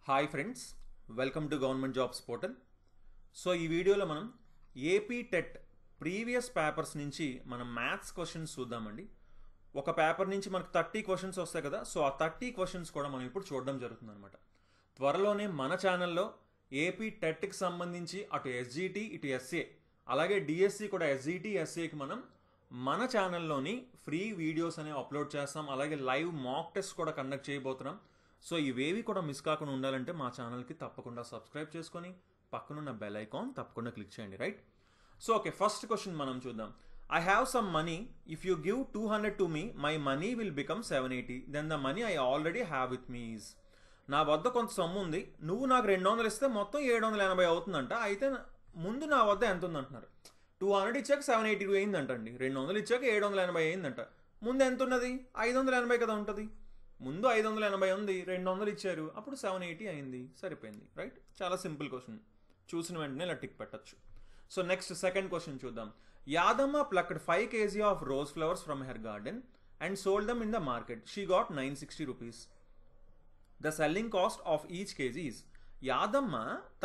Hi friends, welcome to government jobs portal. So ఈ వీడియోలో మనం ఏపీ టెట్ ప్రీవియస్ పేపర్స్ నుంచి మనం మ్యాథ్స్ క్వశ్చన్స్ చూద్దామండి. ఒక పేపర్ నుంచి మనకు 30 క్వశ్చన్స్ వస్తాయి కదా, సో ఆ 30 క్వశ్చన్స్ కూడా మనం ఇప్పుడు చూడడం జరుగుతుంది అనమాట. త్వరలోనే మన ఛానల్లో ఏపీ టెట్కి సంబంధించి అటు ఎస్జిటి ఇటు ఎస్ఏ అలాగే డిఎస్సి కూడా ఎస్జిటి ఎస్ఏకి మనం మన ఛానల్లోని ఫ్రీ వీడియోస్ అనేవి అప్లోడ్ చేస్తాం. అలాగే లైవ్ మాక్ టెస్ట్ కూడా కండక్ట్ చేయబోతున్నాం. సో ఇవేవి కూడా మిస్ కాకుండా ఉండాలంటే మా ఛానల్కి తప్పకుండా సబ్స్క్రైబ్ చేసుకొని పక్కనున్న బెల్ ఐకాన్ తప్పకుండా క్లిక్ చేయండి, right? So okay, first question మనం చూద్దాం. I have some money, if you give 200 to me, my money will become 780, then the money I already have with me is. నా వద్ద కొంత సొమ్ము ఉంది, నువ్వు నాకు 200 ఇస్తే మొత్తం 780 అవుతుందంట. అయితే ముందు నా వద్ద ఎంత ఉందంటున్నారు? 200 ఇచ్చాక 780 అయిందంటండి, 200 ఇచ్చాక 780 అయిందంట. ముందు ఎంత ఉన్నది? 580 కదా ఉంటుంది. ముందు 580 ఉంది, 200 ఇచ్చారు, అప్పుడు 780 అయింది, సరిపోయింది, రైట్? చాలా సింపుల్ క్వశ్చన్, చూసిన వెంటనే ఇలా టిక్ పెట్టచ్చు. So next second question Yadamma. యాదమ్మ ప్లక్డ్ 5 kg of rose flowers from her garden and sold them in the market. She got 960 rupees. The selling cost of each kg is. Yadamma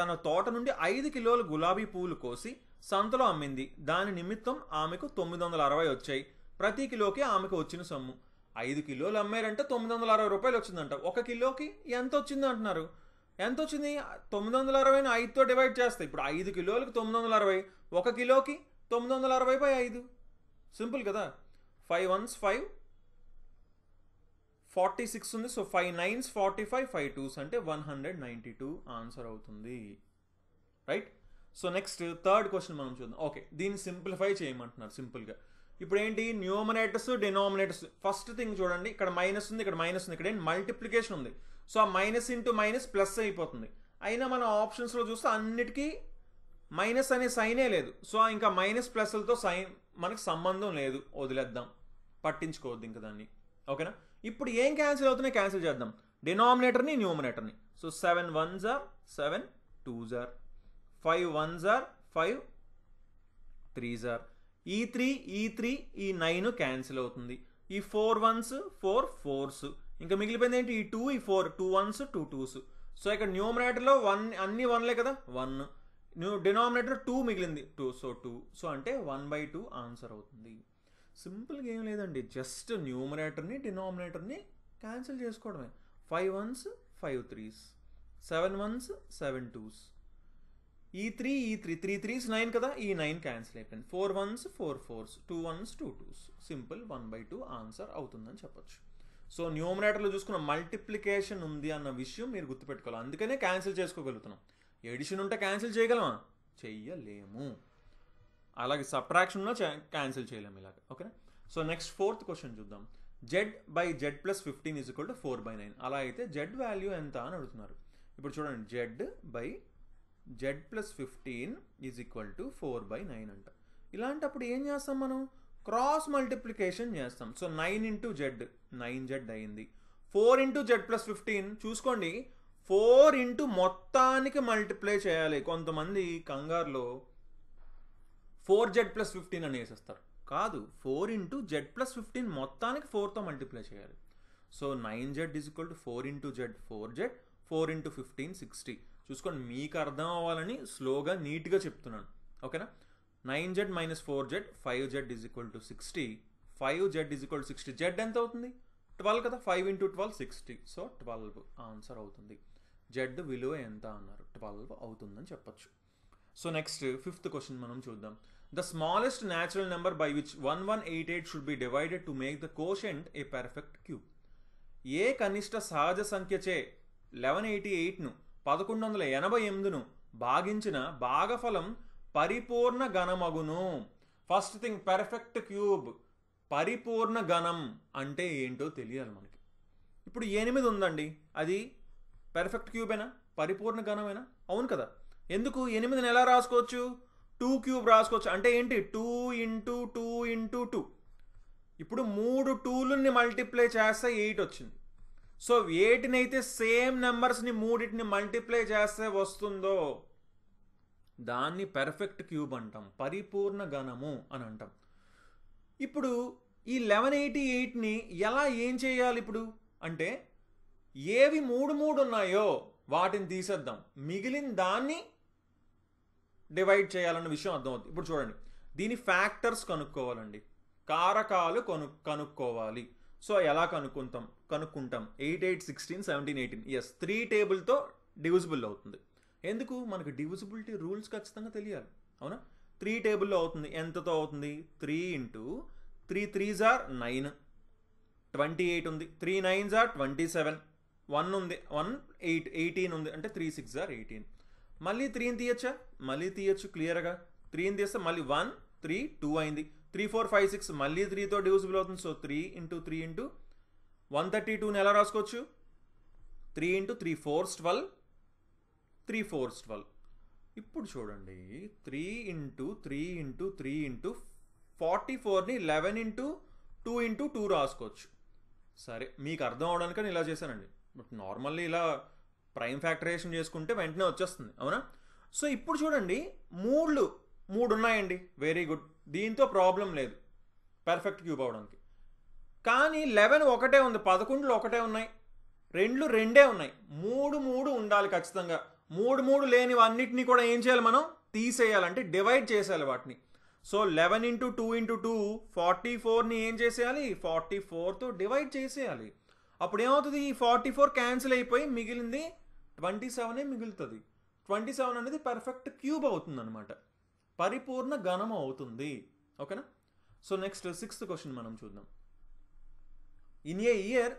తన తోట నుండి 5 కిలోల గులాబీ పూలు కోసి సంతలో అమ్మింది. దాని నిమిత్తం ఆమెకు 960 వచ్చాయి. ప్రతి కిలోకి ఆమెకు వచ్చిన సొమ్ము. 5 కిలోలు అమ్మారంటే 960 రూపాయలు వచ్చిందంట. 1 కిలోకి ఎంత వచ్చింది అంటున్నారు? ఎంత వచ్చింది? 960ని 5తో డివైడ్ చేస్తే ఇప్పుడు 5 కిలోలకి 960, 1 కిలోకి 960/5. సింపుల్ కదా. 5 1s 5, 46 ఉంది. సో 5 9s 45, 5 2s అంటే 192 ఆన్సర్ అవుతుంది, right? So next third question మనం చూద్దాం. ఓకే, దీన్ని సింప్లిఫై చేయమంటున్నారు సింపుల్గా. ఇప్పుడు ఏంటి? Numerators denominators. ఫస్ట్ థింగ్ చూడండి, ఇక్కడ మైనస్ ఉంది, ఇక్కడ మైనస్ ఉంది, ఇక్కడ ఏంటి? మల్టిప్లికేషన్ ఉంది. సో ఆ మైనస్ ఇంటూ మైనస్ ప్లస్ అయిపోతుంది. అయినా మనం ఆప్షన్స్లో చూస్తే అన్నిటికీ మైనస్ అనే సైనే లేదు. సో ఇంకా మైనస్ ప్లస్లతో సైన్ మనకు సంబంధం లేదు, వదిలేద్దాం, పట్టించుకోవద్దు ఇంకా దాన్ని. ఓకేనా? ఇప్పుడు ఏం క్యాన్సిల్ అవుతున్నాయి? క్యాన్సిల్ చేద్దాం, డినామినేటర్ని న్యూమరేటర్ని. So 7 1s are 7 2s are 5 1s are 5 3s are. ఈ 3 ఈ 9 క్యాన్సిల్ అవుతుంది. ఈ 4 1s 4 4s. ఇంకా మిగిలిపోయింది ఏంటి? ఈ 2 ఈ 4 2 1s 2 2s. సో ఇక్కడ న్యూమరేటర్లో 1 అన్ని 1లే కదా, 1. డినామినేటర్ 2 మిగిలింది, 2. సో 2. సో అంటే 1/2 ఆన్సర్ అవుతుంది. సింపుల్గా ఏం లేదండి, జస్ట్ న్యూమరేటర్ని డినామినేటర్ని క్యాన్సిల్ చేసుకోవడమే. 5 1s 5 3s, 7 1s 7 2s. ఈ 3 3 3s 9 కదా, ఈ 9 క్యాన్సిల్ అయిపోయింది. 4 1s 4 4s, 2 1s 2 2s. Simple 1/2 answer అవుతుందని చెప్పొచ్చు. సో న్యూమరేటర్లో చూసుకున్న మల్టిప్లికేషన్ ఉంది అన్న విషయం మీరు గుర్తుపెట్టుకోవాలి. అందుకనే క్యాన్సిల్ చేసుకోగలుగుతున్నాం. ఎడిషన్ ఉంటే క్యాన్సిల్ చేయగలమా? చెయ్యలేము. అలాగే సబ్ట్రాక్షన్లో క్యాన్సిల్ చేయలేము ఇలాగ. ఓకేనా? సో నెక్స్ట్ ఫోర్త్ క్వశ్చన్ చూద్దాం. Z/Z+15 = 4/9. అలా అయితే Z వాల్యూ ఎంత అని అడుగుతున్నారు. ఇప్పుడు చూడండి, Z/Z+15 = 4/9 అంట. ఇలాంటప్పుడు ఏం చేస్తాం మనం? క్రాస్ మల్టిప్లికేషన్ చేస్తాం. సో 9 × Z 9Z అయింది. 4 × Z+15 చూసుకోండి, 4 ఇంటూ మొత్తానికి మల్టిప్లై చేయాలి. కొంతమంది కంగారులో 4Z+15 అని వేసేస్తారు. కాదు, 4 × Z+15 మొత్తానికి 4తో మల్టిప్లై చేయాలి. So 9Z = 4 × Z 4Z, 4 × 15 60. చూసుకోండి, మీకు అర్థం అవ్వాలని స్లోగా నీట్గా చెప్తున్నాను. ఓకేనా? 9Z - 4Z 5Z = 60. 5Z = 60. Z ఎంత అవుతుంది? 12 కదా, 5 × 12 60. సో 12 ఆన్సర్ అవుతుంది. Z విలువ ఎంత అన్నారు? 12 అవుతుందని చెప్పచ్చు. సో నెక్స్ట్ ఫిఫ్త్ క్వశ్చన్ మనం చూద్దాం. The smallest natural number by which 1188 should be divided to make the quotient a perfect cube. ఏ కనిష్ట సహజ సంఖ్యచే 1188ను 1188ను భాగించిన భాగఫలం పరిపూర్ణ ఘనమగును. ఫస్ట్ థింగ్, పర్ఫెక్ట్ క్యూబ్, పరిపూర్ణ ఘనం అంటే ఏంటో తెలియాలి మనకి. ఇప్పుడు 8 ఉందండి, అది పర్ఫెక్ట్ క్యూబేనా? పరిపూర్ణ ఘనమేనా? అవును కదా. ఎందుకు? 8ని ఎలా రాసుకోవచ్చు? 2 క్యూబ్ రాసుకోవచ్చు. అంటే ఏంటి? 2 × 2 × 2. ఇప్పుడు 3 2లని మల్టిప్లై చేస్తే 8 వచ్చింది. సో 8ని అయితే సేమ్ నెంబర్స్ని 3ని మల్టిప్లై చేస్తే వస్తుందో దాన్ని పర్ఫెక్ట్ క్యూబ్ అంటాం, పరిపూర్ణ ఘనము అని అంటాం. ఇప్పుడు ఈ 1188ని ఎలా ఏం చేయాలి ఇప్పుడు అంటే, ఏవి 3 3 ఉన్నాయో వాటిని తీసేద్దాం, మిగిలిన దాన్ని డివైడ్ చేయాలన్న విషయం అర్థమవుతుంది. ఇప్పుడు చూడండి, దీని ఫ్యాక్టర్స్ కనుక్కోవాలండి, కారకాలు కనుక్కోవాలి. సో ఎలా కనుక్కుంటాం 8, 8, 16, 17, 18. ఎస్, 3 టేబుల్తో డివిజిబుల్ అవుతుంది. ఎందుకు? మనకు డివిజిబిలిటీ రూల్స్ ఖచ్చితంగా తెలియాలి, అవునా? 3 టేబుల్లో అవుతుంది. ఎంతతో అవుతుంది? 3 ఇంటూ 3 3s are 9, 28 ఉంది. 3 9s are 27, 1 ఉంది, 1 8, 18 ఉంది, అంటే 3 6s are 18. మళ్ళీ 3ని తీయచ్చా? మళ్ళీ తీయచ్చు క్లియర్గా. 3ని తీస్తే మళ్ళీ 1 3 2 అయింది. 3 4 5 6 మళ్ళీ 3తో డివిజిబుల్ అవుతుంది. సో 3 ఇంటూ 3 ఇంటూ 132ని ఎలా రాసుకోవచ్చు? 3 ఇంటూ 3 4s 12, 3 4s 12. ఇప్పుడు చూడండి, 3 ఇంటూ 3 ఇంటూ 3 ఇంటూ 44ని 11 ఇంటూ 2 ఇంటూ 2 రాసుకోవచ్చు. సరే, మీకు అర్థం అవడానికి నేను ఇలా చేశానండి. బట్ నార్మల్లీ ఇలా ప్రైమ్ ఫ్యాక్టరైజేషన్ చేసుకుంటే వెంటనే వచ్చేస్తుంది, అవునా? సో ఇప్పుడు చూడండి, మూడు ఉన్నాయండి. వెరీ గుడ్, దీంతో ప్రాబ్లం లేదు పర్ఫెక్ట్ క్యూబ్ అవడానికి. కానీ 11 ఒకటే ఉంది, 11లు ఒకటే ఉన్నాయి, 2 రెండే ఉన్నాయి. 3 ఉండాలి ఖచ్చితంగా. 3 లేనివన్నిటిని కూడా ఏం చేయాలి? మనం తీసేయాలంటే డివైడ్ చేసేయాలి వాటిని. సో 11 ఇంటూ 2 ఇంటూ 2 44ని ఏం చేసేయాలి? 44తో డివైడ్ చేసేయాలి. అప్పుడు ఏమవుతుంది? ఈ 44 క్యాన్సిల్ అయిపోయి మిగిలింది 27 మిగులుతుంది. 27 అనేది పర్ఫెక్ట్ క్యూబ్ అవుతుంది అనమాట, పరిపూర్ణ ఘనం అవుతుంది. ఓకేనా? సో నెక్స్ట్ 6th క్వశ్చన్ మనం చూద్దాం. In A year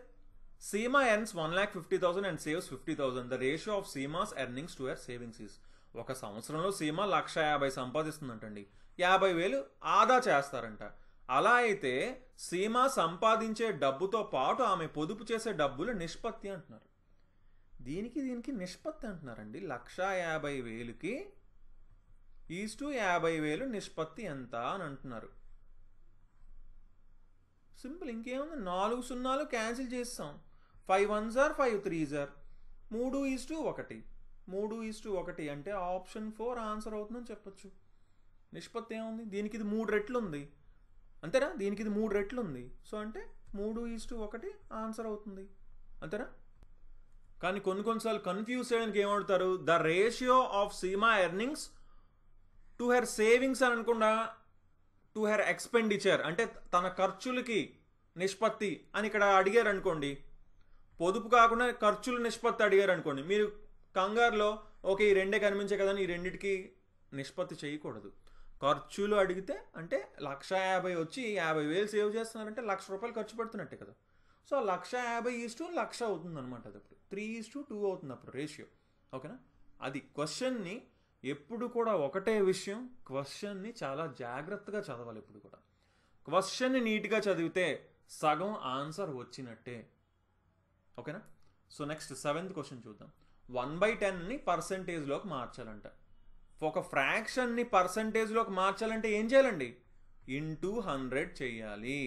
Seema earns 1,50,000 and saves 50,000. The ratio of Seema's earnings to her savings is. ఒక సంవత్సరంలో సీమ 1,50,000 సంపాదిస్తుందంటండి, 50,000 ఆదా చేస్తారంట. అలా అయితే సీమ సంపాదించే డబ్బుతో పాటు ఆమె పొదుపు చేసే డబ్బులు నిష్పత్తి అంటున్నారు. దీనికి నిష్పత్తి అంటున్నారండి. 1,50,000కి ఈస్టు 50,000 నిష్పత్తి ఎంత అని అంటున్నారు. సింపుల్, ఇంకేముంది? 4 సున్నాలు క్యాన్సిల్ చేస్తాం. 5 1s are 5 3s are 3:1. 3:1 అంటే ఆప్షన్ 4 ఆన్సర్ అవుతుందని చెప్పొచ్చు. నిష్పత్తి ఏముంది? దీనికి ఇది 3 రెట్లు ఉంది, అంతేనా? దీనికి ఇది 3 రెట్లు ఉంది. సో అంటే 3:1 ఆన్సర్ అవుతుంది, అంతేనా? కానీ కొన్నిసార్లు కన్ఫ్యూజ్ చేయడానికి ఏమవుతారు? The ratio of Seema earnings to her savings అని అనుకుండా టు హెర్ ఎక్స్పెండిచర్ అంటే తన ఖర్చులకి నిష్పత్తి అని ఇక్కడ అడిగారు అనుకోండి. పొదుపు కాకుండా ఖర్చుల నిష్పత్తి అడిగారు అనుకోండి, మీరు కంగారులో ఓకే ఈ రెండే కనిపించే కదా ఈ రెండిటికి నిష్పత్తి చేయకూడదు. ఖర్చులు అడిగితే అంటే 1,50,000 వచ్చి 50,000 సేవ్ చేస్తున్నారంటే ₹1,00,000 ఖర్చు పెడుతున్నట్టే కదా. సో 1,50,000 ఈస్టు 1,00,000 అవుతుంది అనమాట. అది అప్పుడు 3:2 అవుతుంది అప్పుడు రేషియో. ఓకేనా? అది క్వశ్చన్ని ఎప్పుడు కూడా ఒకటే విషయం, క్వశ్చన్ని చాలా జాగ్రత్తగా చదవాలి. ఎప్పుడు కూడా క్వశ్చన్ని నీట్గా చదివితే సగం ఆన్సర్ వచ్చినట్టే. ఓకేనా? సో నెక్స్ట్ 7th క్వశ్చన్ చూద్దాం. 1/10ని పర్సంటేజ్లోకి మార్చాలంట. ఒక ఫ్రాక్షన్ని పర్సంటేజ్లోకి మార్చాలంటే ఏం చేయాలండి? ఇంటూ 100 చేయాలి.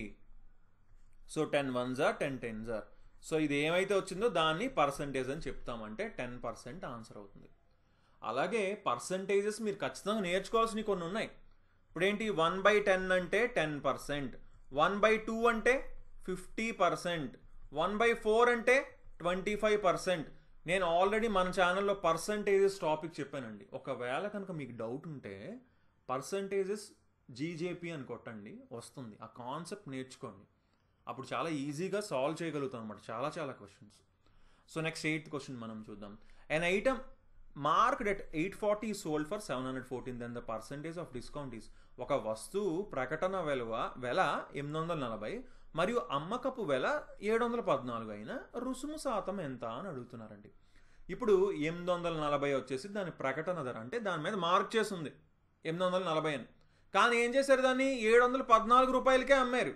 So 10 1s are 10 10s are. So ఇది ఏమైతే వచ్చిందో దాన్ని పర్సంటేజ్ అని చెప్తామంటే 10% ఆన్సర్ అవుతుంది. అలాగే పర్సంటేజెస్ మీరు ఖచ్చితంగా నేర్చుకోవాల్సినవి కొన్ని ఉన్నాయి. ఇప్పుడు ఏంటి? 1/10 అంటే 10%, 1/2 అంటే 50%, 1/4 అంటే 25%. నేను ఆల్రెడీ మన ఛానల్లో పర్సంటేజెస్ టాపిక్ చెప్పానండి. ఒకవేళ కనుక మీకు డౌట్ ఉంటే పర్సంటేజెస్ జీజేపీ అని కొట్టండి, వస్తుంది. ఆ కాన్సెప్ట్ నేర్చుకోండి, అప్పుడు చాలా ఈజీగా సాల్వ్ చేయగలుగుతాం అనమాట చాలా questions. So next 8th question మనం చూద్దాం. an item marked at 840 is sold for 714, then the percentage of discount is. ఒక వస్తువు ప్రకటన వెల 840 మరియు అమ్మకపు వెల 714 అయినా రుసుము శాతం ఎంత అని అడుగుతున్నారండి. ఇప్పుడు 840 వచ్చేసి దాని ప్రకటన ధర, అంటే దాని మీద మార్క్ చేసి ఉంది 840 అని. కానీ ఏం చేశారు? దాన్ని 714 రూపాయలకే అమ్మారు.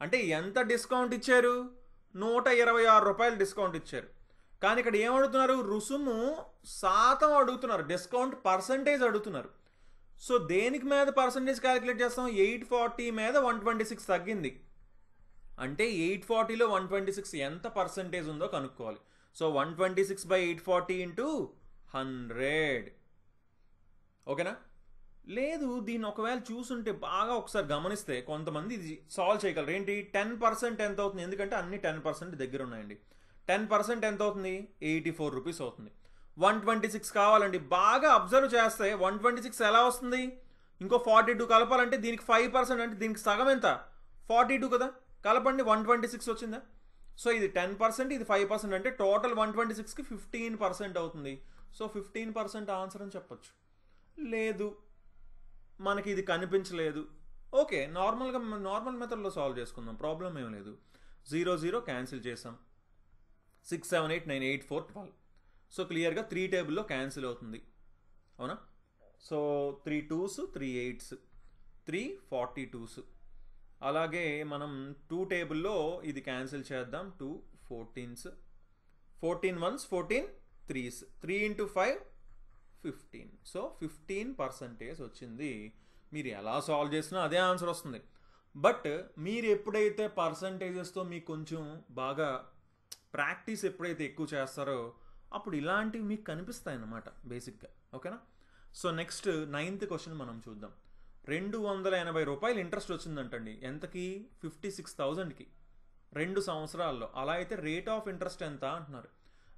అంటే ఎంత డిస్కౌంట్ ఇచ్చారు? 126 రూపాయలు డిస్కౌంట్ ఇచ్చారు. కానీ ఇక్కడ ఏమడుగుతున్నారు? రుసుము శాతం అడుగుతున్నారు, డిస్కౌంట్ పర్సంటేజ్ అడుగుతున్నారు. సో దేనికి మీద పర్సంటేజ్ క్యాలిక్యులేట్ చేస్తాం? 840 మీద 126 తగ్గింది అంటే 840లో 126 ఎంత పర్సంటేజ్ ఉందో కనుక్కోవాలి. So 126/840 into 100. ఓకేనా? లేదు, దీన్ని ఒకవేళ చూసుంటే బాగా ఒకసారి గమనిస్తే కొంతమంది ఇది సాల్వ్ చేయగలరు. ఏంటి? 10% ఎంత అవుతుంది? ఎందుకంటే అన్ని 10% దగ్గర ఉన్నాయండి. 10% ఎంత అవుతుంది? 84 రూపీస్ అవుతుంది. 126 కావాలండి. బాగా అబ్జర్వ్ చేస్తే 126 ఎలా వస్తుంది? ఇంకో 42 కలపాలంటే దీనికి 5%, అంటే దీనికి సగం ఎంత? 42 కదా. కలపండి, 126 వచ్చిందా? సో ఇది 10%, ఇది 5%, అంటే టోటల్ 126కి 15% అవుతుంది. సో 15% ఆన్సర్ అని చెప్పొచ్చు. లేదు, మనకి ఇది కనిపించలేదు, ఓకే, నార్మల్ మెథడ్లో సాల్వ్ చేసుకుందాం, ప్రాబ్లం ఏం లేదు. 0 0 క్యాన్సిల్ చేసాం. 6 7 8 9 8 4 12. సో క్లియర్గా 3 టేబుల్లో క్యాన్సిల్ అవుతుంది, అవునా? So 3 2s 3 8s 3 42s. అలాగే మనం 2 టేబుల్లో ఇది క్యాన్సిల్ చేద్దాం. 2 14s 14 1s 14 3s 3 into 5 15. So 15% వచ్చింది. మీరు ఎలా సాల్వ్ చేసినా అదే ఆన్సర్ వస్తుంది. బట్ మీరు ఎప్పుడైతే పర్సంటేజెస్తో మీకు కొంచెం బాగా ప్రాక్టీస్ ఎప్పుడైతే ఎక్కువ చేస్తారో అప్పుడు ఇలాంటివి మీకు కనిపిస్తాయి అన్నమాట బేసిక్గా, ఓకేనా? సో నెక్స్ట్ 9th క్వశ్చన్ మనం చూద్దాం. 280 రూపాయలు ఇంట్రెస్ట్ వచ్చిందంటండి. ఎంతకి? 56,000కి 2 సంవత్సరాల్లో. అలా అయితే రేట్ ఆఫ్ ఇంట్రెస్ట్ ఎంత అంటున్నారు.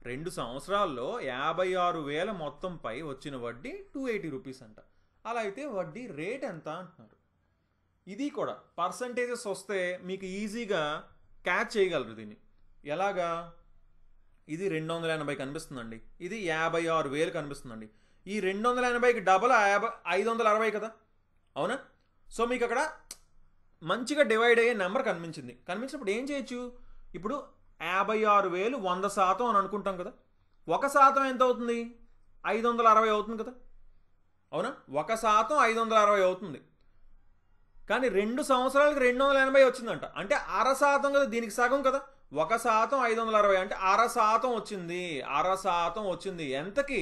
2 సంవత్సరాల్లో 56,000 మొత్తంపై వచ్చిన వడ్డీ 280 రూపీస్ అంట. అలా అయితే వడ్డీ రేట్ ఎంత అంటున్నారు. ఇది కూడా పర్సంటేజెస్ వస్తే మీకు ఈజీగా క్యాచ్ చేయగలరు దీన్ని. ఎలాగా? ఇది 280 కనిపిస్తుందండి, ఇది 56,000 కనిపిస్తుందండి. ఈ 280కి డబల్ 560 కదా, అవునా? సో మీకు అక్కడ మంచిగా డివైడ్ అయ్యే నెంబర్ కనిపించినప్పుడు ఏం చేయొచ్చు? ఇప్పుడు 56,000 100% అని అనుకుంటాం కదా. 1% ఎంత అవుతుంది? 560 అవుతుంది కదా, అవునా? 1% 560 అవుతుంది. కానీ 2 సంవత్సరాలకి 280 వచ్చిందంట, అంటే 0.5% కదా, దీనికి సగం కదా. 1% 560 అంటే 0.5% వచ్చింది. 0.5% వచ్చింది ఎంతకి?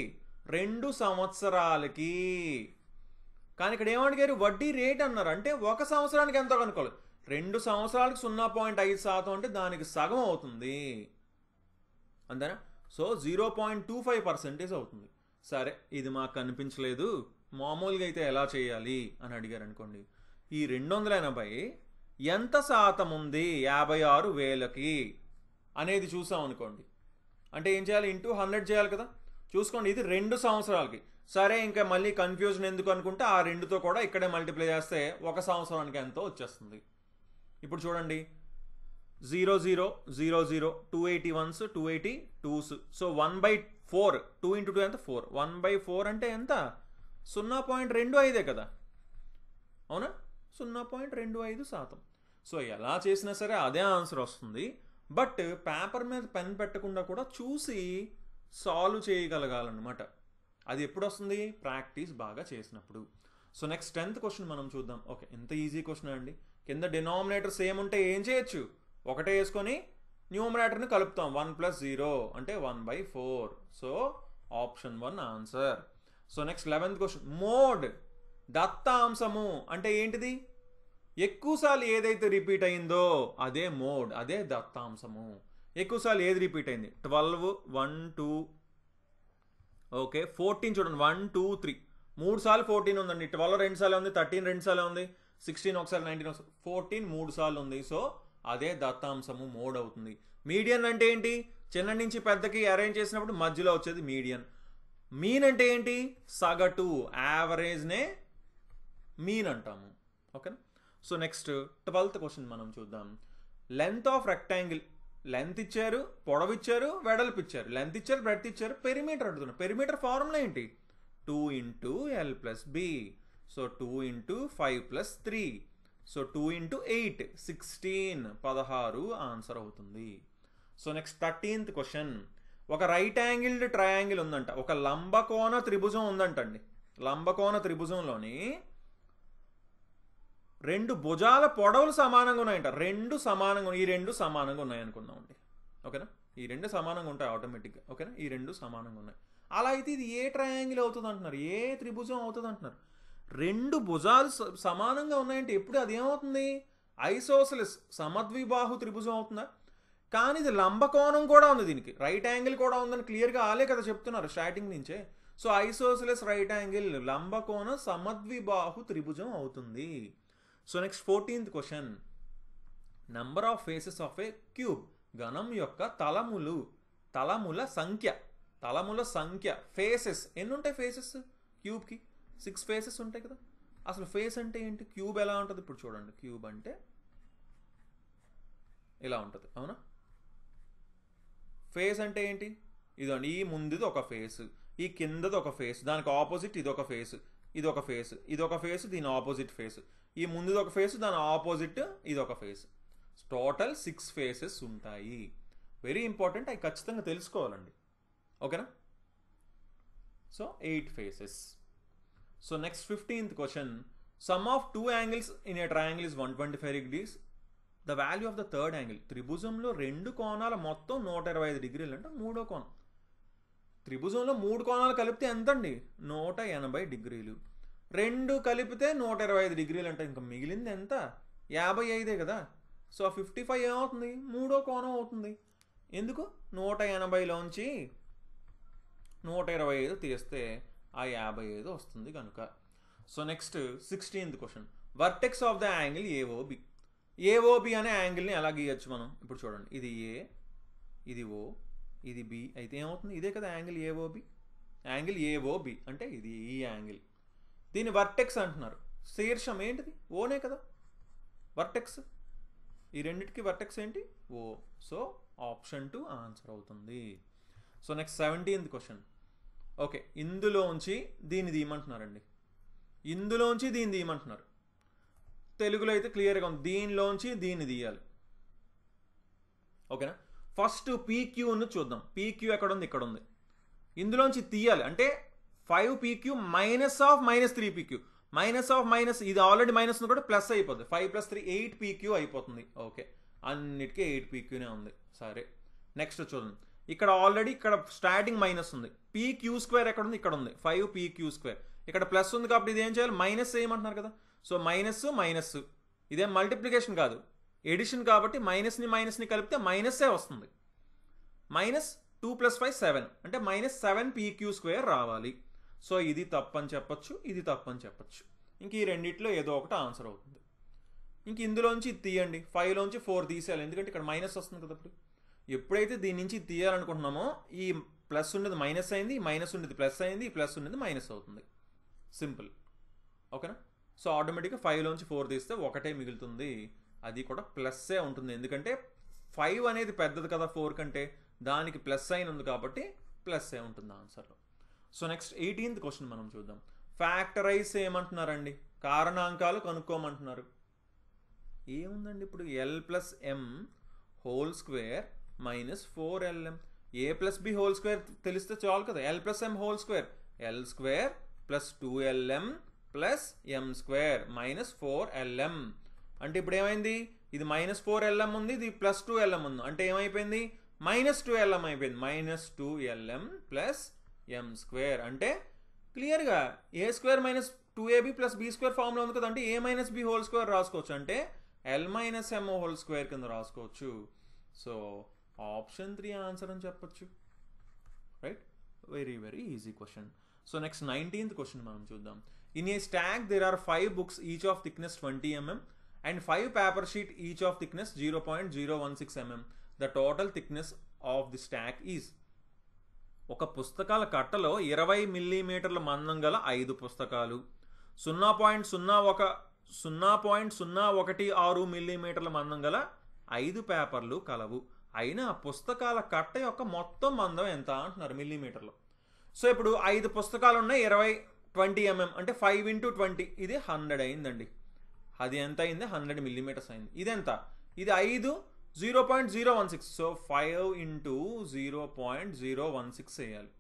2 సంవత్సరాలకి. కానీ ఇక్కడ ఏమడిగారు? వడ్డీ రేట్ అన్నారు, అంటే 1 సంవత్సరానికి ఎంతో కనుక్కోవాలి. 2 సంవత్సరాలకి 0.5% అంటే దానికి సగం అవుతుంది, అంతేనా? సో 0.25% అవుతుంది. సరే, ఇది మాకు కనిపించలేదు, మామూలుగా అయితే ఎలా చేయాలి అని అడిగారు అనుకోండి. ఈ 280 ఎంత శాతం ఉంది 56,000కి అనేది చూసాం అనుకోండి. అంటే ఏం చేయాలి? ఇంటూ 100 చేయాలి కదా. చూసుకోండి, ఇది 2 సంవత్సరాలకి. సరే, ఇంకా మళ్ళీ కన్ఫ్యూజన్ ఎందుకు అనుకుంటే ఆ 2తో కూడా ఇక్కడే మల్టిప్లై చేస్తే 1 సంవత్సరానికి ఎంతో వచ్చేస్తుంది. ఇప్పుడు చూడండి, 0 0 0 0 281s 282s. సో 1/4, 2 into 2 ఎంత? 4. 1/4 అంటే ఎంత? 0.25 కదా, అవునా? 0.25%. సో ఎలా చేసినా సరే అదే ఆన్సర్ వస్తుంది. బట్ పేపర్ మీద పెన్ పెట్టకుండా కూడా చూసి సాల్వ్ చేయగలగాలన్నమాట. అది ఎప్పుడు వస్తుంది? ప్రాక్టీస్ బాగా చేసినప్పుడు. సో నెక్స్ట్ 10th క్వశ్చన్ మనం చూద్దాం. ఓకే, ఎంత ఈజీ క్వశ్చన్ అండి. కింద డినామినేటర్ సేమ్ ఉంటే ఏం చేయొచ్చు? ఒకటే వేసుకొని న్యూమరేటర్ని కలుపుతాం. 1 + 0 అంటే 1/4. So option 1 answer. So next 11th question. Mode, దత్తాంశము అంటే ఏంటిది? ఎక్కువసార్లు ఏదైతే రిపీట్ అయిందో అదే మోడ్, అదే దత్తాంశము. ఎక్కువసార్లు ఏది రిపీట్ అయింది? 12 1 2, ఓకే. 14 చూడండి, 1 2 3 3 సార్లు 14 ఉందండి. 12 2 సార్లు ఉంది, 13 2 సార్లు ఉంది, 16 ఒకసారి, 19 ఒకసారి, 14 3 సార్లు ఉంది. సో అదే దత్తాంశము, మోడ్ అవుతుంది. మీడియన్ అంటే ఏంటి? చిన్న నుంచి పెద్దకి అరేంజ్ చేసినప్పుడు మధ్యలో వచ్చేది మీడియన్. మీన్ అంటే ఏంటి? సగటు, యావరేజ్నే మీన్ అంటాము, ఓకేనా? సో నెక్స్ట్ 12th క్వశ్చన్ మనం చూద్దాం. Length of rectangle. లెంత్ ఇచ్చారు, పొడవు ఇచ్చారు, వెడల్పు ఇచ్చారు. లెంత్ ఇచ్చారు, బ్రెడ్త్ ఇచ్చారు, పెరిమీటర్ అడుగుతున్నారు. పెరిమీటర్ ఫార్ములా ఏంటి? 2 into L + B. So 2 into 5 + 3. So 2 into 8 16 16 answer అవుతుంది. So next 13th question. ఒక రైట్ యాంగిల్డ్ ట్రయాంగిల్ ఉందంట, ఒక లంబకోణ త్రిభుజం ఉందంటండి. లంబకోణ త్రిభుజంలోని 2 భుజాల పొడవులు సమానంగా ఉన్నాయంట. 2 సమానంగా ఉన్నాయి. ఈ 2 సమానంగా ఉన్నాయి అనుకుందామండి, ఓకేనా? ఈ 2 సమానంగా ఉంటాయి ఆటోమేటిక్గా, ఓకేనా? ఈ 2 సమానంగా ఉన్నాయి. అలా అయితే ఇది ఏ ట్రయాంగిల్ అవుతుంది అంటున్నారు, ఏ త్రిభుజం అవుతుంది అంటున్నారు. 2 భుజాలు సమానంగా ఉన్నాయంటే ఎప్పుడు అది ఏమవుతుంది? ఐసోసెలస్, సమద్విబాహు త్రిభుజం అవుతుందా? కానీ ఇది లంబకోణం కూడా ఉంది, దీనికి రైట్ యాంగిల్ కూడా ఉందని క్లియర్గా ఆలే కదా చెప్తున్నారు స్టార్టింగ్ నుంచే. సో ఐసోసెలస్ రైట్ యాంగిల్ లంబకోణ సమద్విబాహు త్రిభుజం అవుతుంది. So next 14th question. Number of faces of a cube. ఘనం యొక్క తలముల సంఖ్య తలముల సంఖ్య. ఫేసెస్ ఎన్ని ఉంటాయి? ఫేసెస్ క్యూబ్కి 6 ఫేసెస్ ఉంటాయి కదా. అసలు ఫేస్ అంటే ఏంటి? క్యూబ్ ఎలా ఉంటుంది? ఇప్పుడు చూడండి, క్యూబ్ అంటే ఇలా ఉంటుంది, అవునా? ఫేస్ అంటే ఏంటి? ఇదండి, ఈ ముందుది ఒక ఫేస్, ఈ కిందది ఒక ఫేస్, దానికి ఆపోజిట్ ఇది ఒక ఫేస్, ఇది ఒక ఫేస్, ఇది ఒక ఫేస్, దీని ఆపోజిట్ ఫేస్, ఈ ముందుది ఒక ఫేస్, దాని ఆపోజిట్ ఇది ఒక ఫేస్. టోటల్ 6 ఫేసెస్ ఉంటాయి. వెరీ ఇంపార్టెంట్, అవి ఖచ్చితంగా తెలుసుకోవాలండి, ఓకేనా? So 8 faces. So next 15th question. Sum of 2 angles in a triangle is 125 degrees. The value of the third angle. త్రిభుజంలో 2 కోణాల మొత్తం 125 డిగ్రీలు అంటే మూడో కోణం. త్రిభుజంలో 3 కోణాలు కలిపితే ఎంత అండి? 180 డిగ్రీలు. 2 కలిపితే 125 డిగ్రీలు అంటే ఇంకా మిగిలింది ఎంత? 55 కదా. సో 55 ఏమవుతుంది? మూడో కోణం అవుతుంది. ఎందుకు? 180లోంచి 125 తీస్తే ఆ 55 వస్తుంది కనుక. So next 16th question. Vertex of the angle AOB. AOB అనే యాంగిల్ని ఎలా గీయచ్చు మనం? ఇప్పుడు చూడండి, ఇది ఏ, ఇది ఓ, ఇది బి అయితే ఏమవుతుంది? ఇదే కదా యాంగిల్ ఏఓబి. యాంగిల్ ఏఓబి అంటే ఇది ఈ యాంగిల్. దీని వర్టెక్స్ అంటున్నారు. శీర్షం ఏంటిది? ఓనే కదా వర్టెక్స్. ఈ రెండింటికి వర్టెక్స్ ఏంటి? ఓ. సో ఆప్షన్ 2 ఆన్సర్ అవుతుంది. So next 17th question. Okay, ఇందులోంచి దీన్ని తీయమంటున్నారండి. ఇందులోంచి దీన్ని తీయమంటున్నారు. తెలుగులో అయితే క్లియర్గా ఉంది, దీనిలోంచి దీన్ని తీయాలి, ఓకేనా? ఫస్ట్ పీక్యూను చూద్దాం. పీక్యూ ఎక్కడ ఉంది? ఇక్కడ ఉంది. ఇందులోంచి తీయాలి అంటే 5 PQ minus of -3 PQ. Minus of minus, ఇది ఆల్రెడీ మైనస్ కూడా ప్లస్ అయిపోతుంది. 5 + 3 8 పీక్యూ అయిపోతుంది. ఓకే, అన్నిటికీ 8 పీక్యూనే ఉంది. సరే, నెక్స్ట్ చూడండి. ఇక్కడ ఆల్రెడీ ఇక్కడ స్టార్టింగ్ మైనస్ ఉంది. pq² ఎక్కడ ఉంది? ఇక్కడ ఉంది. 5 pq². ఇక్కడ ప్లస్ ఉంది కాబట్టి ఇది ఏం చేయాలి? మైనస్ చేయమంటున్నారు కదా. సో మైనస్ మైనస్, ఇదేం మల్టిప్లికేషన్ కాదు, ఎడిషన్ కాబట్టి మైనస్ని కలిపితే మైనస్సే వస్తుంది. -2 + 5 7 అంటే -7 pq² రావాలి. సో ఇది తప్పని చెప్పచ్చు, ఇది తప్పని చెప్పచ్చు. ఇంక ఈ రెండిట్లో ఏదో ఒకటి ఆన్సర్ అవుతుంది. ఇంక ఇందులోంచి తీయండి. 5లోంచి 4 తీసేయాలి, ఎందుకంటే ఇక్కడ మైనస్ వస్తుంది కదా. ఇప్పుడు ఎప్పుడైతే దీని నుంచి తీయాలనుకుంటున్నామో ఈ ప్లస్ ఉండేది మైనస్ అయింది, మైనస్ ఉండేది ప్లస్ అయింది, ఈ ప్లస్ ఉండేది మైనస్ అవుతుంది. సింపుల్, ఓకేనా? సో ఆటోమేటిక్గా 5లోంచి 4 తీస్తే ఒకటే మిగులుతుంది, అది కూడా ప్లస్సే ఉంటుంది. ఎందుకంటే 5 అనేది పెద్దది కదా 4 కంటే, దానికి ప్లస్ సైన్ ఉంది కాబట్టి ప్లస్సే ఉంటుంది ఆన్సర్లో. సో నెక్స్ట్ 18th క్వశ్చన్ మనం చూద్దాం. ఫ్యాక్టరైజ్ ఏమంటున్నారండి? కారణాంకాలు కనుక్కోమంటున్నారు. ఏముందండి ఇప్పుడు? l+m² -4lm. a + b² తెలిస్తే చాలు కదా. l+m² l² + 2lm + m² -4lm. అంటే ఇప్పుడు ఏమైంది? ఇది -4lm ఉంది, ఇది +2lm ఉంది. అంటే ఏమైపోయింది? -2lm అయిపోయింది. -2lm + m² అంటే క్లియర్గా a² - 2ab + b² ఫామ్లో ఉంది కదా. అంటే a - b² రాసుకోవచ్చు. అంటే l - m² కింద రాసుకోవచ్చు. సో ఆప్షన్ 3 ఆన్సర్ అని చెప్పచ్చు, right? Very very easy question. So next 19th question మనం చూద్దాం. In a stack there are 5 books each of thickness 20 mm and 5 paper sheet each of thickness 0.016 mm. The total thickness of the stack is. ఒక పుస్తకాల కట్టలో 20 మిల్లీమీటర్ల మందం గల 5 పుస్తకాలు, 0.016 మిల్లీమీటర్ల మందం గల 5 పేపర్లు కలవు. అయినా పుస్తకాల కట్ట యొక్క మొత్తం మందం ఎంత అంటున్నారు మిల్లీమీటర్లో. సో ఇప్పుడు 5 పుస్తకాలు ఉన్నాయి, 20 mm అంటే 5 × 20, ఇది 100 అయిందండి. అది ఎంత అయింది? 100 మిల్లీమీటర్స్ అయింది. ఇదెంత? ఇది 5 0.016. సో 5 × 0.016 వేయాలి,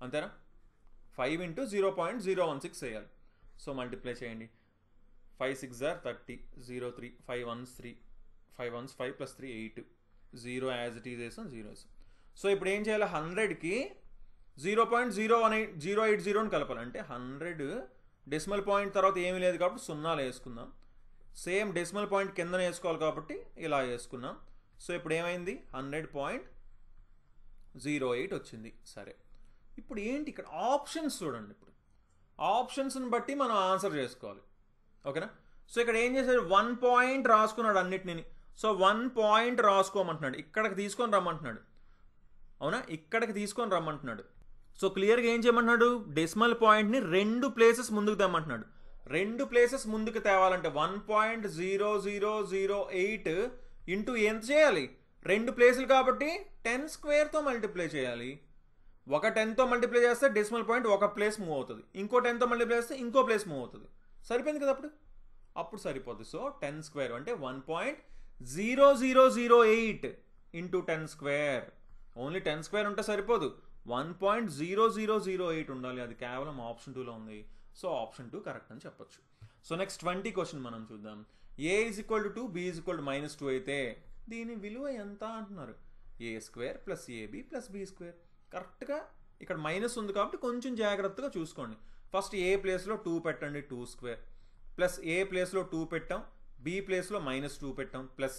అంతేనా? 5 × 0.016 వేయాలి. సో మల్టిప్లై చేయండి. 5 × 6 = 30, 0 3, 5 1s 3, 5 1s 5 + 3 8, 0 as it is వేసాం, 0 వేసాం. సో ఇప్పుడు ఏం చేయాలి? 100కి 0.080 కలపాలి. అంటే 100 డెసిమల్ పాయింట్ తర్వాత ఏమీ లేదు కాబట్టి 0 వేసుకుందాం. సేమ్ డెసిమల్ పాయింట్ కిందనే వేసుకోవాలి కాబట్టి ఇలా వేసుకున్నాం. సో ఇప్పుడు ఏమైంది? 100.08 వచ్చింది. సరే, ఇప్పుడు ఏంటి ఇక్కడ ఆప్షన్స్ చూడండి. ఇప్పుడు ఆప్షన్స్ని బట్టి మనం ఆన్సర్ చేసుకోవాలి, ఓకేనా? సో ఇక్కడ ఏం చేశాడు? 1 పాయింట్ రాసుకున్నాడు అన్నిటిని. సో 1 పాయింట్ రాసుకోమంటున్నాడు, ఇక్కడికి తీసుకొని రమ్మంటున్నాడు. అవునా, ఇక్కడికి తీసుకొని రమ్మంటున్నాడు. సో క్లియర్గా ఏం చేయమంటున్నాడు, డెసిమల్ పాయింట్ని 2 ప్లేసెస్ ముందుకు తెమ్మంటున్నాడు. 2 ప్లేసెస్ ముందుకు తేవాలంటే 1.0008 ఇంటూ ఎంత చేయాలి, 2 ప్లేసులు కాబట్టి 10 స్క్వేర్తో మల్టిప్లై చేయాలి. ఒక 10తో మల్టిప్లై చేస్తే డెసిమల్ పాయింట్ ఒక ప్లేస్ మూవ్ అవుతుంది, ఇంకో 10తో మల్టిప్లై చేస్తే ఇంకో ప్లేస్ మూవ్ అవుతుంది. సరిపోయింది కదా, అప్పుడు సరిపోతుంది. సో 10 స్క్వేర్ అంటే 1.0008 ఇంటూ 10 స్క్వేర్. ఓన్లీ 10 స్క్వేర్ ఉంటే సరిపోదు, 1.0008 ఉండాలి. అది కేవలం ఆప్షన్ 2లో ఉంది. సో ఆప్షన్ 2 కరెక్ట్ అని చెప్పొచ్చు. సో నెక్స్ట్ 20 క్వశ్చన్ మనం చూద్దాం. a = 2, b = -2 అయితే దీని విలువ ఎంత అంటున్నారు. a² + ab + b². కరెక్ట్గా ఇక్కడ మైనస్ ఉంది కాబట్టి కొంచెం జాగ్రత్తగా చూసుకోండి. ఫస్ట్ ఏ ప్లేస్లో 2 పెట్టండి, 2² ప్లస్ ఏ ప్లేస్లో 2 పెట్టాం, బి ప్లేస్లో -2 పెట్టాం, ప్లస్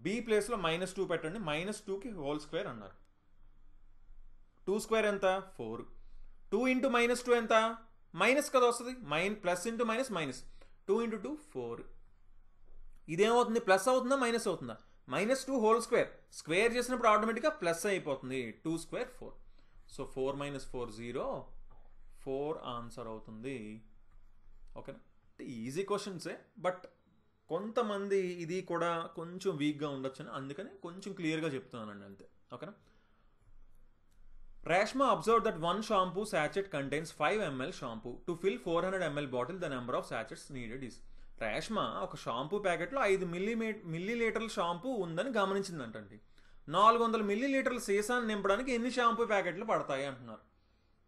బి ప్లేస్లో -2 పెట్టండి, -2కి హోల్ స్క్వేర్ అన్నారు. 2² ఎంత, 4. 2 × -2 ఎంత, మైనస్ కదా వస్తుంది, ప్లస్ ఇంటూ మైనస్ మైనస్. 2 × 2 4. ఇదేమవుతుంది, ప్లస్ అవుతుందా మైనస్ అవుతుందా, -2 హోల్ స్క్వేర్. స్క్వేర్ చేసినప్పుడు ఆటోమేటిక్గా ప్లస్ అయిపోతుంది. 2² 4. సో 4 - 4 0, 4 ఆన్సర్ అవుతుంది. ఓకేనా, ఈజీ క్వశ్చన్సే, బట్ కొంతమంది ఇది కూడా కొంచెం వీక్గా ఉండొచ్చు, అందుకని కొంచెం క్లియర్గా చెప్తున్నానండి అంతే. ఓకేనా. Rashma observed that one shampoo sachet contains 5 ml shampoo. To fill 400 ml bottle, the number of sachets needed is. Reshma ఒక షాంపూ ప్యాకెట్లో 5 మిల్లీలీటర్ల షాంపూ ఉందని గమనించిందంటండి. 400 మిల్లీలీటర్ల సీసాన్ని నింపడానికి ఎన్ని షాంపూ ప్యాకెట్లు పడతాయి అంటున్నారు.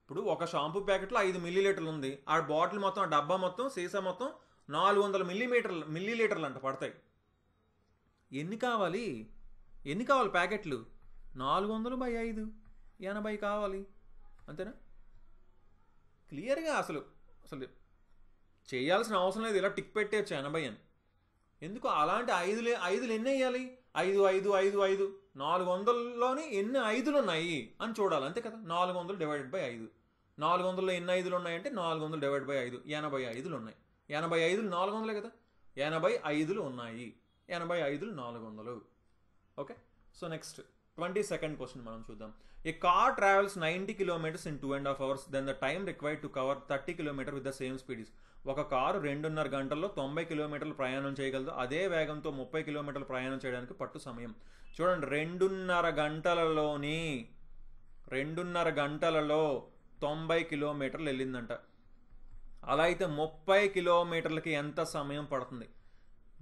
ఇప్పుడు ఒక షాంపూ ప్యాకెట్లో 5 మిల్లీలీటర్లు ఉంది, ఆ బాటిల్ మొత్తం, ఆ డబ్బా మొత్తం, సీసా మొత్తం 400 మిల్లీలీటర్లు అంట పడతాయి. ఎన్ని కావాలి ప్యాకెట్లు, 400/5, 80 కావాలి. అంతేనా, క్లియర్గా అసలు చేయాల్సిన అవసరం లేదు, ఇలా టిక్ పెట్టేయచ్చు 80 అని. ఎందుకు అలాంటి 5 ఎన్ని వేయాలి, 5 5 5 5, 400లోని ఎన్ని 5లు ఉన్నాయి అని చూడాలి, అంతే కదా. 400 / 5, 400లో ఎన్ని 5లు ఉన్నాయంటే 400 / 5, 85లు ఉన్నాయి. 85లు 400 కదా, 85లు ఉన్నాయి, 85లు 400. Okay. So next 22nd question మనం చూద్దాం. ఏ car travels 90 kilometers in 2.5 hours, then the time required to cover 30 kilometers with the same speed is. ఒక కారు 2.5 గంటల్లో 90 కిలోమీటర్లు ప్రయాణం చేయగలదు. అదే వేగంతో 30 కిలోమీటర్లు ప్రయాణం చేయడానికి పట్టు సమయం చూడండి. 2.5 గంటలలో 90 కిలోమీటర్లు వెళ్ళిందంట. అలా అయితే 30 కిలోమీటర్లకి ఎంత సమయం పడుతుంది?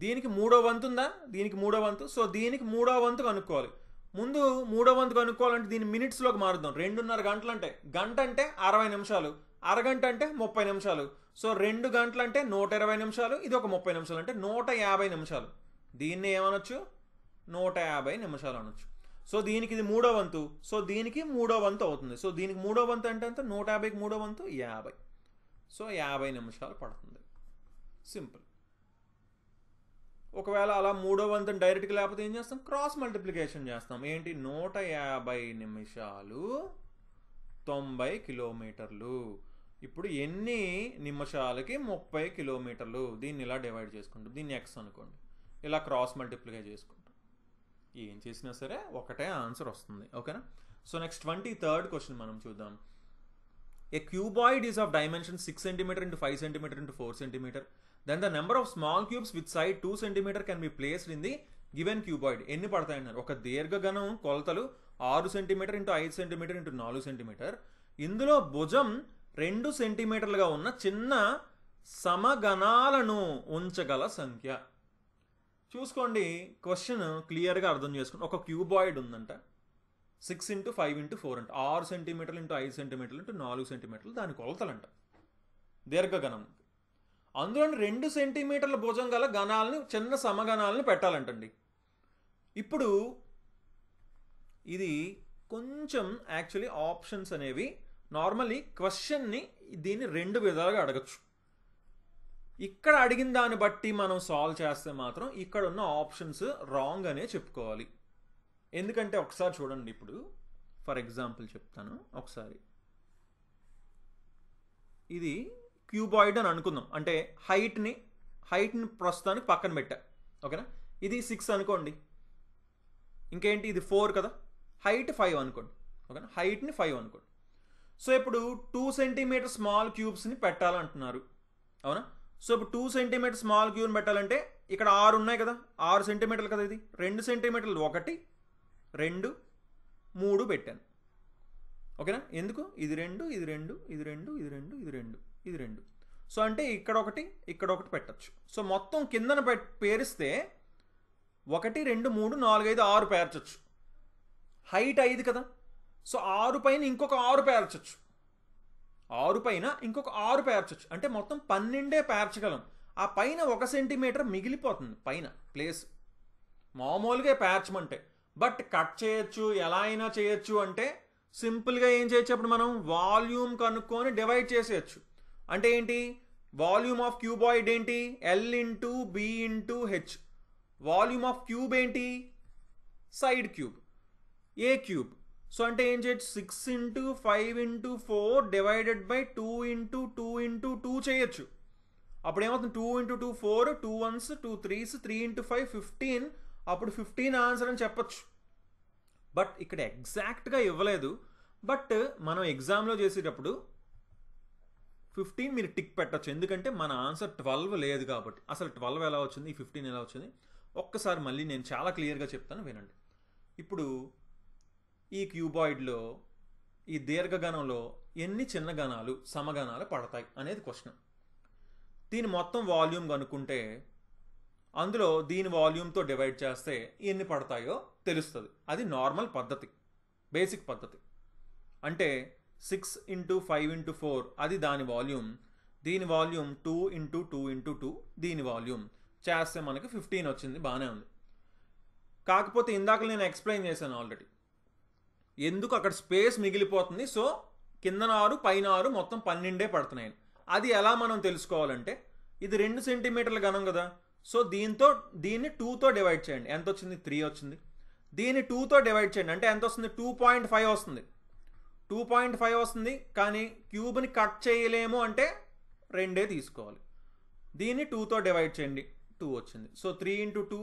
దీనికి 3వ వంతు ఉందా, దీనికి 3వ వంతు. సో దీనికి 3వ వంతు కనుక్కోవాలి. ముందు 3వ వంతు కనుక్కోవాలంటే దీన్ని మినిట్స్లోకి మారుద్దాం. 2.5 గంటలు అంటే, గంట అంటే 60 నిమిషాలు, అరగంట అంటే 30 నిమిషాలు. సో 2 గంటలు అంటే 120 నిమిషాలు, ఇది ఒక 30 నిమిషాలు అంటే 150 నిమిషాలు. దీన్ని ఏమనొచ్చు, 150 నిమిషాలు అనొచ్చు. సో దీనికి ఇది 3వ వంతు, సో దీనికి 3వ వంతు అవుతుంది. సో దీనికి 3వ వంతు అంటే ఎంత, 150కి 3వ వంతు 50. సో 50 నిమిషాలు పడుతుంది. సింపుల్. ఒకవేళ అలా 3వ వంతుని డైరెక్ట్గా లేకపోతే ఏం చేస్తాం, క్రాస్ మల్టిప్లికేషన్ చేస్తాం. ఏంటి, 150 నిమిషాలు 90 కిలోమీటర్లు. ఇప్పుడు ఎన్ని నిమిషాలకి 30 కిలోమీటర్లు, దీన్ని ఇలా డివైడ్ చేసుకుంటాం. దీన్ని x అనుకోండి, ఇలా క్రాస్ మల్టిప్లికే చేసుకుంటాం. ఏం చేసినా సరే ఒకటే ఆన్సర్ వస్తుంది. ఓకేనా. సో నెక్స్ట్ 23rd క్వశ్చన్ మనం చూద్దాం. A cuboid is of dimension 6 cm × 5 cm × 4 cm. Then the number of small cubes with side 2 cm can be placed in the given cuboid. ఎన్ని పడతాయన్నారు. ఒక దీర్ఘగణం కొలతలు 6 cm × 5 cm × 4 cm. ఇందులో భుజం 2 సెంటీమీటర్లుగా ఉన్న చిన్న సమగణాలను ఉంచగల సంఖ్య. చూసుకోండి, క్వశ్చన్ క్లియర్గా అర్థం చేసుకోండి. ఒక క్యూబాయిడ్ ఉందంట, 6 × 5 × 4 అంట, 6 సెంటీమీటర్లు × 5 సెంటీమీటర్లు × 4 సెంటీమీటర్లు దాని కొలతలంట, దీర్ఘగణం. అందులో 2 సెంటీమీటర్ల భుజం గల గణాలని, చిన్న సమగణాలను పెట్టాలంటండి. ఇప్పుడు ఇది కొంచెం యాక్చువల్లీ ఆప్షన్స్ అనేవి నార్మల్లీ క్వశ్చన్ని దీన్ని 2 విధాలుగా అడగచ్చు. ఇక్కడ అడిగిన దాన్ని బట్టి మనం సాల్వ్ చేస్తే మాత్రం ఇక్కడ ఉన్న ఆప్షన్స్ రాంగ్ అనే చెప్పుకోవాలి. ఎందుకంటే ఒకసారి చూడండి, ఇప్పుడు ఫర్ ఎగ్జాంపుల్ చెప్తాను ఒకసారి. ఇది క్యూబాయిడ్ అని అనుకుందాం, అంటే హైట్ని ప్రస్తుతానికి పక్కన పెట్టా. ఓకేనా. ఇది 6 అనుకోండి, ఇంకేంటి ఇది 4 కదా, హైట్ 5 అనుకోండి. ఓకేనా, హైట్ని 5 అనుకోండి. సో ఇప్పుడు 2 సెంటీమీటర్ స్మాల్ క్యూబ్స్ని పెట్టాలంటున్నారు. అవునా? సో ఇప్పుడు 2 సెంటీమీటర్ స్మాల్ క్యూబ్ని పెట్టాలంటే ఇక్కడ 6 ఉన్నాయి కదా, 6 సెంటీమీటర్లు కదా, ఇది 2 సెంటీమీటర్లు 1 2 3 పెట్టాను. ఓకేనా, ఎందుకు ఇది 2 ఇది 2 ఇది 2 ఇది 2 ఇది 2 ఇది 2. సో అంటే ఇక్కడ ఒకటి పెట్టచ్చు. సో మొత్తం కిందన పేరిస్తే 1 2 3 4 5 6 పేర్చచ్చు. హైట్ 5 కదా, సో 6 పైన ఇంకొక 6 పేర్చచ్చు. 6 పైన ఇంకొక 6 పేర్చచ్చు. అంటే మొత్తం 12 పేర్చగలం. ఆ పైన 1 సెంటీమీటర్ మిగిలిపోతుంది పైన ప్లేస్. మామూలుగా పేర్చమంటే, బట్ కట్ చేయొచ్చు, ఎలా అయినా చేయొచ్చు. అంటే సింపుల్గా ఏం చేయొచ్చు, అప్పుడు మనం వాల్యూమ్ కనుక్కొని డివైడ్ చేసేయచ్చు. అంటే ఏంటి, వాల్యూమ్ ఆఫ్ క్యూబాయిడ్ ఏంటి, L into B into H. Volume of cube ఏంటి, side cube, a cube. So అంటే ఏం చేయొచ్చు, 6 into 5 into 4 divided by 2 into 2 into 2 చేయొచ్చు. అప్పుడు ఏమవుతుంది, 2 ఇంటూ 2 4, 2 1s 2 3s, 3 ఇంటూ 5 15. అప్పుడు 15 ఆన్సర్ అని చెప్పచ్చు. బట్ ఇక్కడ ఎగ్జాక్ట్గా ఇవ్వలేదు. బట్ మనం ఎగ్జామ్లో చేసేటప్పుడు 15 మీరు టిక్ పెట్టచ్చు, ఎందుకంటే మన ఆన్సర్ 12 లేదు కాబట్టి. అసలు 12 ఎలా వచ్చింది, ఈ 15 ఎలా వచ్చింది ఒక్కసారి మళ్ళీ నేను చాలా క్లియర్గా చెప్తాను, వినండి. ఇప్పుడు ఈ క్యూబాయిడ్లో, ఈ దీర్ఘగణంలో ఎన్ని చిన్న గణాలు సమగణాలు పడతాయి అనేది క్వశ్చన్. దీని మొత్తం వాల్యూమ్ కనుక్కుంటే అందులో దీని వాల్యూమ్తో డివైడ్ చేస్తే ఎన్ని పడతాయో తెలుస్తుంది. అది నార్మల్ పద్ధతి, బేసిక్ పద్ధతి. అంటే 6 ఇంటూ 5 ఇంటూ 4 అది దాని వాల్యూమ్. దీని వాల్యూమ్ 2 ఇంటూ 2 ఇంటూ 2 దీని వాల్యూమ్ చేస్తే మనకి 15 వచ్చింది, బాగానే ఉంది. కాకపోతే ఇందాక నేను ఎక్స్ప్లెయిన్ చేశాను ఆల్రెడీ, ఎందుకు అక్కడ స్పేస్ మిగిలిపోతుంది. సో కింద 6 పైన 6 మొత్తం 12 పడుతున్నాయి. అది ఎలా మనం తెలుసుకోవాలంటే, ఇది 2 సెంటీమీటర్ల ఘనం కదా, సో దీన్ని 2తో డివైడ్ చేయండి. ఎంత వచ్చింది, 3 వచ్చింది. దీన్ని 2తో డివైడ్ చేయండి అంటే ఎంత వస్తుంది, 2.5 వస్తుంది. 2.5 వస్తుంది. కానీ క్యూబ్ని కట్ చేయలేము అంటే 2 తీసుకోవాలి. దీన్ని 2తో డివైడ్ చేయండి, 2 వచ్చింది. సో 3 ఇంటూ 2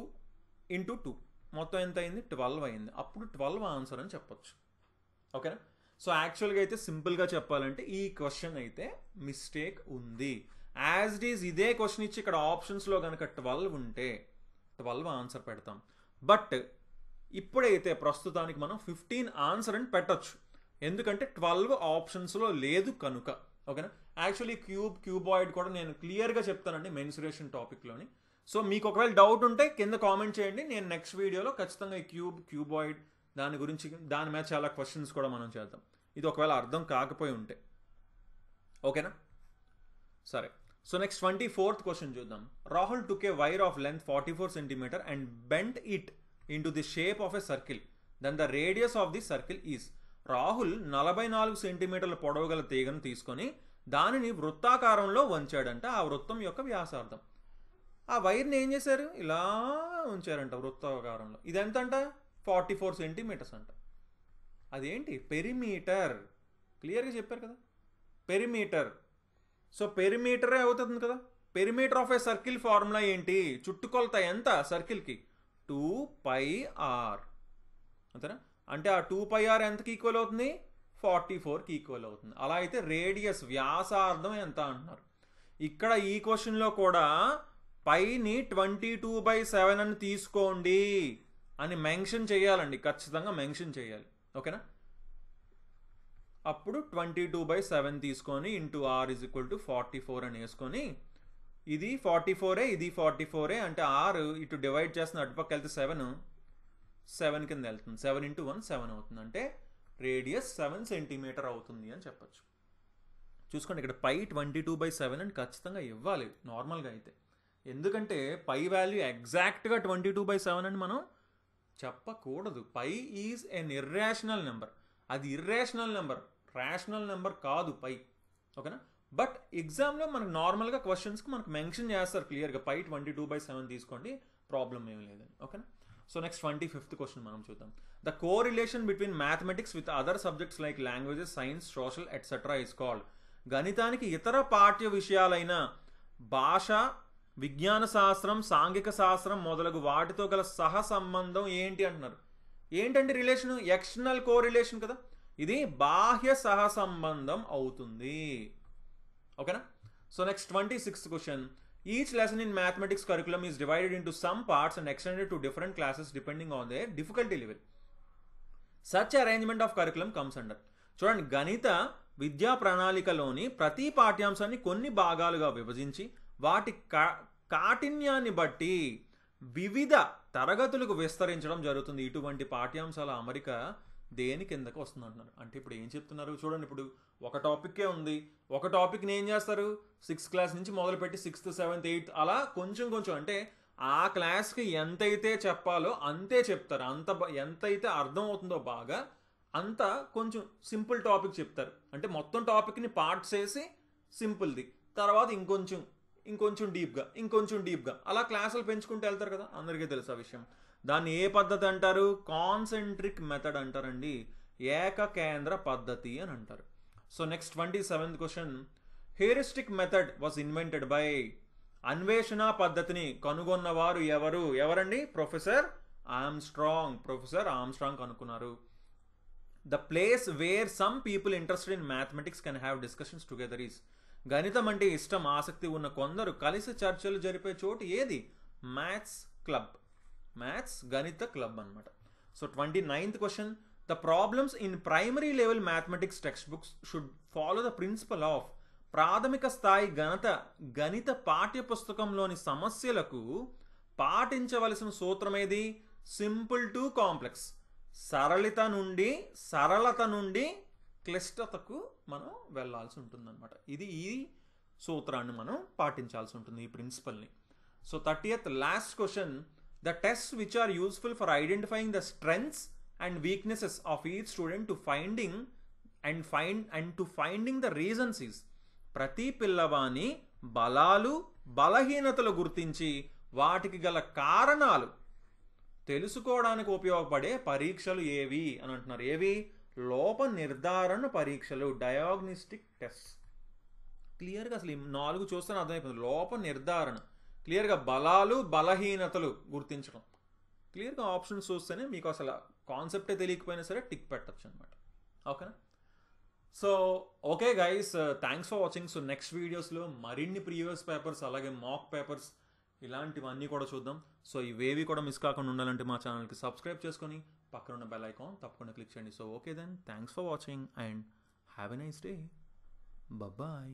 ఇంటూ 2 మొత్తం ఎంత అయింది, 12 అయింది. అప్పుడు 12 ఆన్సర్ అని చెప్పొచ్చు. ఓకేనా. సో యాక్చువల్గా అయితే సింపుల్గా చెప్పాలంటే ఈ క్వశ్చన్ అయితే మిస్టేక్ ఉంది. యాజ్ ఇట్ ఈజ్ ఇదే క్వశ్చన్ ఇచ్చి ఇక్కడ ఆప్షన్స్లో కనుక 12 ఉంటే 12 ఆన్సర్ పెడతాం. బట్ ఇప్పుడైతే ప్రస్తుతానికి మనం 15 ఆన్సర్ అని పెట్టచ్చు, ఎందుకంటే 12 ఆప్షన్స్లో లేదు కనుక. ఓకేనా. యాక్చువల్లీ క్యూబాయిడ్ కూడా నేను క్లియర్గా చెప్తానండి మెన్సురేషన్ టాపిక్లోని. సో మీకు ఒకవేళ డౌట్ ఉంటే కింద కామెంట్ చేయండి, నేను నెక్స్ట్ వీడియోలో ఖచ్చితంగా ఈ క్యూబాయిడ్ దాని గురించి, దాని మీద చాలా క్వశ్చన్స్ కూడా మనం చేద్దాం, ఇది ఒకవేళ అర్థం కాకపోయి ఉంటే. ఓకేనా. సరే. సో నెక్స్ట్ 24th క్వశ్చన్ చూద్దాం. Rahul took a wire of length 44 cm and bent it into the shape of a circle. Then the radius of the circle is. Rahul 44 సెంటీమీటర్ల పొడవు గల తీగను తీసుకొని దానిని వృత్తాకారంలో వంచాడంట. ఆ వృత్తం యొక్క వ్యాసార్థం. ఆ వైర్ని ఏం చేశారు, ఇలా ఉంచారంట వృత్తాకారంలో. ఇదెంతంట, 44 సెంటీమీటర్స్ అంట. అదేంటి, పెరిమీటర్. క్లియర్గా చెప్పారు కదా, పెరిమీటర్. సో పెరిమీటరే అవుతుంది కదా. Perimeter of a circle formula ఏంటి, చుట్టుకొలత ఎంత సర్కిల్కి, 2πr. అంతేనా. అంటే ఆ 2πr ఎంతకి ఈక్వల్ అవుతుంది, 44కి ఈక్వల్ అవుతుంది. అలా అయితే రేడియస్ వ్యాసార్థం ఎంత అంటున్నారు. ఇక్కడ ఈ క్వశ్చన్లో కూడా పైని 22/7 అని తీసుకోండి అని మెన్షన్ చేయాలండి, ఖచ్చితంగా మెన్షన్ చేయాలి. ఓకేనా. అప్పుడు 22/7 తీసుకొని ఇంటూ r = 44 అని వేసుకొని, ఇది 44 ఇది 44 అంటే r ఇటు డివైడ్ చేస్తున్న అటుపక్క వెళ్తే 7 కింద వెళ్తుంది. 7 × 1 7 అవుతుంది. అంటే రేడియస్ 7 సెంటీమీటర్ అవుతుంది అని చెప్పచ్చు. చూసుకోండి, ఇక్కడ పై 22/7 అని ఖచ్చితంగా ఇవ్వాలి నార్మల్గా అయితే, ఎందుకంటే పై వాల్యూ ఎగ్జాక్ట్గా 22/7 అని మనం చెప్పకూడదు. పై ఈజ్ ఎన్ ఇర్రేషనల్ నెంబర్. అది ఇర్రేషనల్ నెంబర్, రేషనల్ నెంబర్ కాదు పై. ఓకేనా. బట్ ఎగ్జామ్లో మనకు నార్మల్గా క్వశ్చన్స్కి మనకు మెన్షన్ చేస్తారు క్లియర్గా, పై 22/7 తీసుకోండి, ప్రాబ్లం ఏమి లేదని. ఓకేనా. సో నెక్స్ట్ 25th క్వశ్చన్ మనం చూద్దాం. The correlation between mathematics with other subjects like languages, science, social etcetera is called. గణితానికి ఇతర పాఠ్య విషయాలైన భాష, విజ్ఞాన శాస్త్రం, సాంఘిక శాస్త్రం మొదలగు వాటితో గల సహ సంబంధం ఏంటి అంటున్నారు. ఏంటంటే రిలేషన్ ఎక్స్టర్నల్ కోరిలేషన్ కదా, ఇది బాహ్య సహసంబంధం అవుతుంది. ఓకేనా. So next 26th question. Each lesson in mathematics curriculum is divided into some parts and extended to different classes depending on their difficulty level. Such arrangement of curriculum comes under. చూడండి, గణిత విద్యా ప్రణాళికలోని ప్రతి పాఠ్యాంశాన్ని కొన్ని భాగాలుగా విభజించి వాటి కాఠిన్యాన్ని బట్టి వివిధ తరగతులకు విస్తరించడం జరుగుతుంది. ఇటువంటి పాఠ్యాంశాల అమరిక దేని కిందకు వస్తుంది అంటున్నారు. అంటే ఇప్పుడు ఏం చెప్తున్నారు చూడండి, ఇప్పుడు ఒక టాపిక్కే ఉంది, ఒక టాపిక్ని ఏం చేస్తారు 6th క్లాస్ నుంచి మొదలుపెట్టి 6th 7th 8th అలా కొంచెం కొంచెం, అంటే ఆ క్లాస్కి ఎంతైతే చెప్పాలో అంతే చెప్తారు, ఎంతైతే అర్థం అవుతుందో బాగా అంత కొంచెం సింపుల్ టాపిక్ చెప్తారు. అంటే మొత్తం టాపిక్ని పార్ట్స్ వేసి సింపుల్ది, తర్వాత ఇంకొంచెం డీప్గా అలా క్లాసులు పెంచుకుంటూ వెళ్తారు కదా, అందరికీ తెలుసు ఆ విషయం. దాన్ని ఏ పద్ధతి అంటారు? కాన్సెంట్రిక్ మెథడ్ అంటారండి, ఏకకేంద్ర పద్ధతి అని అంటారు. So next 27th question. Heuristic method was invented by. అన్వేషణ పద్ధతిని కనుగొన్నవారు ఎవరండి? ప్రొఫెసర్ ఆమ్స్ట్రాంగ్ కనుక్కున్నారు. The place where some people interested in mathematics can have discussions together is. గణితం అంటే ఇష్టం, ఆసక్తి ఉన్న కొందరు కలిసి చర్చలు జరిపే చోటు ఏది? మ్యాథ్స్ గణిత క్లబ్ అనమాట. So 29th question. The problems in primary level mathematics text books should follow the principle of. ప్రాథమిక స్థాయి గణిత పాఠ్య పుస్తకంలోని సమస్యలకు పాటించవలసిన సూత్రం ఏది? Simple to complex. సరళత నుండి క్లిష్టతకు మనం వెళ్ళాల్సి ఉంటుందన్నమాట. ఈ సూత్రాన్ని మనం పాటించాల్సి ఉంటుంది, ఈ ప్రిన్సిపల్ని. So 30th last question. The tests which are useful for identifying the strengths and weaknesses of each student to finding the reasons is. ప్రతి పిల్లవాని బలాలు బలహీనతలు గుర్తించి వాటికి గల కారణాలు తెలుసుకోవడానికి ఉపయోగపడే పరీక్షలు ఏవి అని అంటున్నారు. ఏవి? లోప నిర్ధారణ పరీక్షలు, డయాగ్నోస్టిక్ టెస్ట్. క్లియర్గా అసలు ఈ 4 చూస్తే అర్థమైపోతుంది. లోప నిర్ధారణ, క్లియర్గా బలాలు బలహీనతలు గుర్తించడం, క్లియర్గా ఆప్షన్స్ చూస్తేనే మీకు అసలు కాన్సెప్టే తెలియకపోయినా సరే టిక్ పెట్టచ్చు అనమాట. ఓకేనా. So okay guys, thanks for watching. So next వీడియోస్లో మరిన్ని ప్రీవియస్ పేపర్స్ అలాగే మాక్ పేపర్స్ ఇలాంటివన్నీ కూడా చూద్దాం. సో ఇవేవి కూడా మిస్ కాకుండా ఉండాలంటే మా ఛానల్కి సబ్స్క్రైబ్ చేసుకొని పక్కన ఉన్న బెల్ ఐకాన్ తప్పకుండా క్లిక్ చేయండి. So okay then, thanks for watching and have a nice day. Bye.